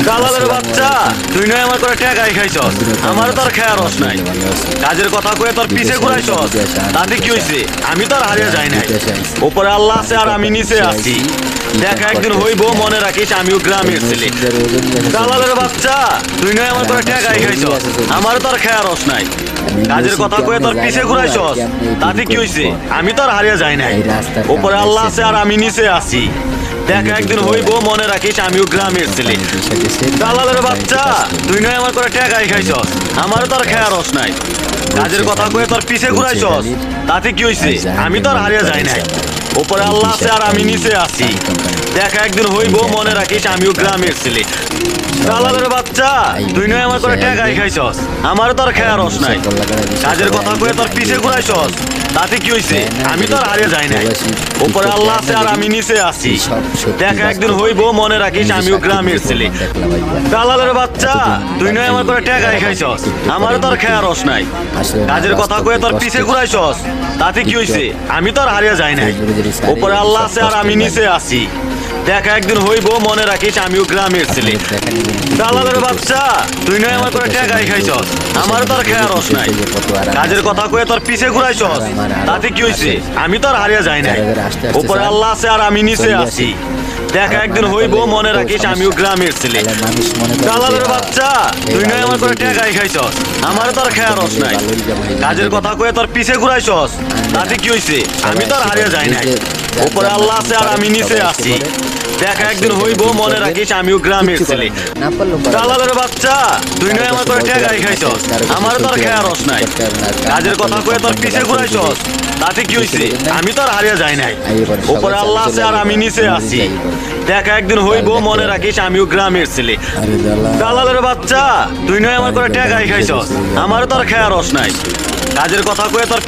দালালের বাচ্চা, তুই নয় আমার করে টাকাই খাইছস, আমার তো আর খেয়ার রস নাই। কাজের কথা কয়ে তোর পিছে ঘুরাইছস, তাতে কি হয়েছে? আমি তো আর হারিয়ে যাই নাই। উপরে আল্লাহ আছে আর আমি নিচে আছি। দেখা একদিন হইব, মনে রাখিস আমিও গ্রামের ছেলে। দালালের বাচ্চা, তুই নয় আমার করে টাকাই খাইছস, আমার তো আর খেয়ার রস নাই। কাজের কথা কয়ে তোর পিছে ঘুরাইছস, তাতে কি হয়েছে? আমি তো আর হারিয়ে যাই নাই। উপরে আল্লাহ আছে আর আমি নিচে আছি। দেখা একদিন হইব, মনে রাখিস আমিও গ্রামের ছেলে। দালালের বাচ্চা, তুই নয় আমার করে টাকাই খাইছস, আমার তো আর খেয়ার রস নাই। কাজের কথা কয়ে তোর পিছে ঘুরাইছস, তাতে কি হয়েছে? আমি তো আর হারিয়ে যাই নাই। উপরে আল্লাহ আছে আর আমি নিচে আছি। দেখা একদিন হইব, মনে রাখিস আমিও গ্রামের ছেলে। দালালের বাচ্চা, তুই নয় আমার করে টাকাই খাইছস, আমার তো আর খেয়ার রস নাই। কাজের কথা কয়ে তোর পিছে ঘুরাইছস, তাতে কি হয়েছে? আমি তো আর হারিয়ে যাই নাই। উপরে আল্লাহ আছে আর আমি নিচে আছি। দেখা একদিন হইব, মনে রাখিস আমিও গ্রামের ছেলে। দালালের বাচ্চা, তুই নয় আমার করে টাকাই খাইছস, আমার তো আর খেয়ার রস নাই। কাজের কথা কয়ে তোর পিছে ঘুরাইছস, তাতে কি হয়েছে? আমি তো আর হারিয়ে যাই নাই। উপরে আল্লাহ আছে আর আমি নিচে আছি। দেখা একদিন হইব, মনে রাখিস আমিও গ্রামের ছেলে। দালালের বাচ্চা, তুই নয় আমার করে টাকাই খাইছস, আমার তো আর খেয়ার রস নাই। কাজের কথা কয়ে তোর পিছে ঘুরাইছস, তাতে কি হয়েছে? আমি তো আর হারিয়ে যাই নাই। উপরে আল্লাহ আছে আর আমি নিচে আছি। দেখা একদিন হইব, মনে রাখিস আমিও গ্রামের ছেলে। দালালের বাচ্চা, তুই নয় আমার করে টাকাই খাইছস, আমার তো আর খেয়ার রস নাই। কাজের কথা কয়ে তোর পিছে ঘুরাইছস, তাতে কি হয়েছে? আমি তো আর হারিয়ে যাই নাই। উপরে আল্লাহ আছে আর আমি নিচে আছি। দেখা একদিন হইব, মনে রাখিস আমিও গ্রামের ছেলে। দালালের বাচ্চা, তুই নয় আমার করে টাকাই খাইছস, আমার তো আর খেয়ার রস নাই। কাজের কথা কয়ে তোর পিছে ঘুরাইছস, তাতে কি হয়েছে? আমি তো আর হারিয়ে যাই নাই। উপরে আল্লাহ আছে আর আমি নিচে আছি। দেখা একদিন হইব, মনে রাখিস আমিও গ্রামের ছেলে। দালালের বাচ্চা, তুই নয় আমার করে টাকাই খাইছস, আমার তো আর খেয়ার রস নাই। কাজের কথা কয়ে তোর